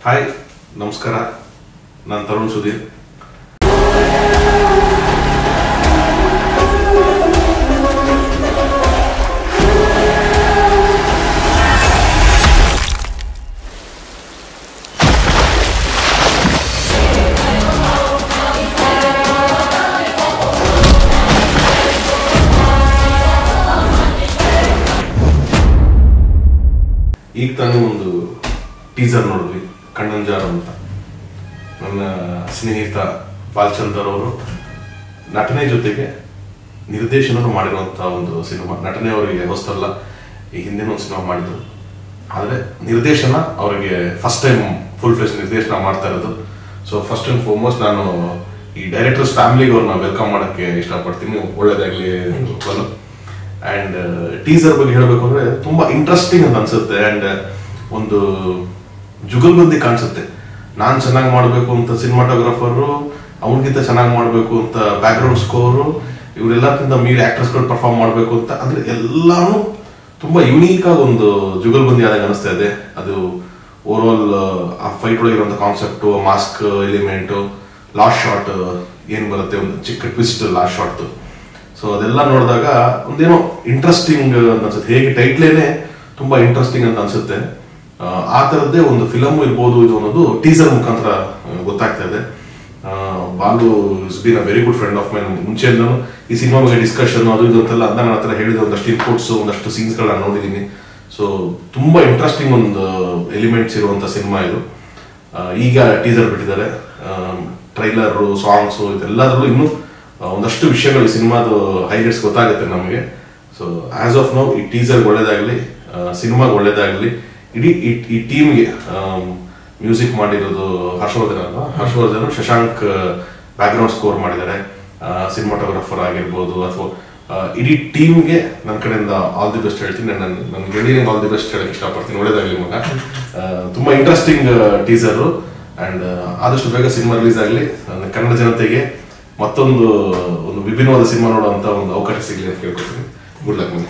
Hi ನಮಸ್ಕಾರ, ನಾನು ತರುಣ್ ಸುಧೀರ್. ಈಗ ತಾನೇ ಒಂದು ಟೀಸರ್ ನೋಡಿದ್ವಿ, ಕಣ್ಣಂಜಾರು ಅಂತ. ನನ್ನ ಸ್ನೇಹಿತ ಬಾಲಚಂದರ್ ಅವರು ನಟನೆ ಜೊತೆಗೆ ನಿರ್ದೇಶನ ಮಾಡಿರುವಂಥ ಒಂದು ಸಿನಿಮಾ. ನಟನೆ ಅವರಿಗೆ ಹೊಸದಲ್ಲ, ಈ ಹಿಂದಿನ ಒಂದು ಸಿನಿಮಾ ಮಾಡಿದ್ರು. ಆದರೆ ನಿರ್ದೇಶನ ಅವರಿಗೆ ಫಸ್ಟ್ ಟೈಮ್ ಫುಲ್ ಫ್ಲೆಶ್ ನಿರ್ದೇಶನ ಮಾಡ್ತಾ ಇರೋದು. ಸೊ ಫಸ್ಟ್ ಆ್ಯಂಡ್ ಫಾರ್ಮೋಸ್ಟ್ ನಾನು ಈ ಡೈರೆಕ್ಟರ್ಸ್ ಫ್ಯಾಮಿಲಿಗೆ ಅವ್ರನ್ನ ವೆಲ್ಕಮ್ ಮಾಡೋಕ್ಕೆ ಇಷ್ಟಪಡ್ತೀನಿ. ಒಳ್ಳೇದಾಗಲಿ ಬಲು. ಆ್ಯಂಡ್ ಟೀಸರ್ ಬಗ್ಗೆ ಹೇಳಬೇಕು ಅಂದರೆ ತುಂಬ ಇಂಟ್ರೆಸ್ಟಿಂಗ್ ಅಂತ ಅನಿಸುತ್ತೆ. ಆ್ಯಂಡ್ ಒಂದು ಜುಗಲ್ಬಂದಿ ಕಾಣಿಸುತ್ತೆ. ನಾನು ಚೆನ್ನಾಗಿ ಮಾಡಬೇಕು ಅಂತ ಸಿನಿಮಾಟೋಗ್ರಾಫರು, ಅವನಿಗಿಂತ ಚೆನ್ನಾಗಿ ಮಾಡಬೇಕು ಅಂತ ಬ್ಯಾಕ್ಗ್ರೌಂಡ್ ಸ್ಕೋರು, ಇವರೆಲ್ಲಕ್ಕಿಂತ ಮೀರಿ ಆ್ಯಕ್ಟರ್ಸ್ಗಳು ಪರ್ಫಾರ್ಮ್ ಮಾಡಬೇಕು ಅಂತ. ಅಂದರೆ ಎಲ್ಲಾನು ತುಂಬ ಯುನೀಕಾಗಿ ಒಂದು ಜುಗಲ್ಬಂದಿ ಆದಾಗ ಅನಿಸ್ತಾ ಇದೆ. ಅದು ಓವರ್ ಆಲ್ ಆ ಫೈಟ್ ಒಳಗಿರುವಂಥ concept, mask element, last shot ಏನು ಬರುತ್ತೆ, ಒಂದು ಚಿಕ್ಕ ಟ್ವಿಸ್ಟ್ ಲಾಸ್ಟ್ ಶಾಟ್ದು. ಸೊ ಅದೆಲ್ಲ ನೋಡಿದಾಗ ಒಂದೇನೋ ಇಂಟ್ರೆಸ್ಟಿಂಗ್ ಅಂತ ಅನ್ಸುತ್ತೆ. ಹೇಗೆ ಟೈಟ್ಲೇನೆ ತುಂಬ ಇಂಟ್ರೆಸ್ಟಿಂಗ್ ಅಂತ ಅನ್ಸುತ್ತೆ. ಆ ಥರದ್ದೇ ಒಂದು ಫಿಲಮ್ ಇರ್ಬೋದು ಇದು ಅನ್ನೋದು ಟೀಸರ್ ಮುಖಾಂತರ ಗೊತ್ತಾಗ್ತಾ ಇದೆ. Balu is been a very good friend of mine. ಮುಂಚೆಯಿಂದನೂ ಈ ಸಿನಿಮಾ ಬಗ್ಗೆ ಡಿಸ್ಕಷನ್ ಅದು ಇದು ಅಂತೆಲ್ಲ ಅಂತ ನನ್ನ ಹತ್ರ ಹೇಳಿದ ಒಂದಷ್ಟು ಇನ್ಪುಟ್ಸು, ಒಂದಷ್ಟು ಸೀನ್ಸ್ಗಳನ್ನ ನೋಡಿದ್ದೀನಿ. ಸೊ ತುಂಬ ಇಂಟ್ರೆಸ್ಟಿಂಗ್ ಒಂದು ಎಲಿಮೆಂಟ್ಸ್ ಇರುವಂಥ ಸಿನಿಮಾ ಇದು. ಈಗ ಟೀಸರ್ ಬಿಟ್ಟಿದ್ದಾರೆ. ಟ್ರೈಲರು, ಸಾಂಗ್ಸು ಇದೆಲ್ಲದರಲ್ಲೂ ಇನ್ನೂ ಒಂದಷ್ಟು ವಿಷಯಗಳು ಈ ಸಿನಿಮಾದು ಹೈಲೈಟ್ಸ್ ಗೊತ್ತಾಗುತ್ತೆ ನಮಗೆ. ಸೊ ಆಸ್ ಆಫ್ ನೌ ಈ ಟೀಸರ್ಗೆ ಒಳ್ಳೇದಾಗಲಿ, ಸಿನಿಮಾಗೆ ಒಳ್ಳೇದಾಗಲಿ. ಇಡೀ ಈ ಟೀಮ್ಗೆ ಮ್ಯೂಸಿಕ್ ಮಾಡಿರೋದು ಹರ್ಷವರ್ಧನ್, ಶಶಾಂಕ್ ಬ್ಯಾಕ್ಗ್ರೌಂಡ್ ಸ್ಕೋರ್ ಮಾಡಿದ್ದಾರೆ. ಸಿನಿಮಾಟೋಗ್ರಾಫರ್ ಆಗಿರ್ಬೋದು ಅಥವಾ ಇಡೀ ಟೀಮ್ಗೆ ನನ್ನ ಕಡೆಯಿಂದ ಆಲ್ ದಿ ಬೆಸ್ಟ್ ಹೇಳ್ತೀನಿ. ನನ್ನ ಗೆಳೆಯನಿಗೆ ಆಲ್ ದಿ ಬೆಸ್ಟ್ ಹೇಳಕ್ಕೆ ಇಷ್ಟಪಡ್ತೀನಿ. ಒಳ್ಳೇದಾಗಲಿ ಮಗ. ತುಂಬ ಇಂಟ್ರೆಸ್ಟಿಂಗ್ ಟೀಸರು. ಆ್ಯಂಡ್ ಆದಷ್ಟು ಬೇಗ ಸಿನಿಮಾ ರಿಲೀಸ್ ಆಗಲಿ. ಕನ್ನಡ ಜನತೆಗೆ ಮತ್ತೊಂದು ವಿಭಿನ್ನವಾದ ಸಿನಿಮಾ ನೋಡುವಂಥ ಒಂದು ಅವಕಾಶ ಸಿಗಲಿ ಅಂತ ಕೇಳ್ಕೊಳ್ತೀನಿ. ಗುಡ್ ಲಕ್ ಮನೆ.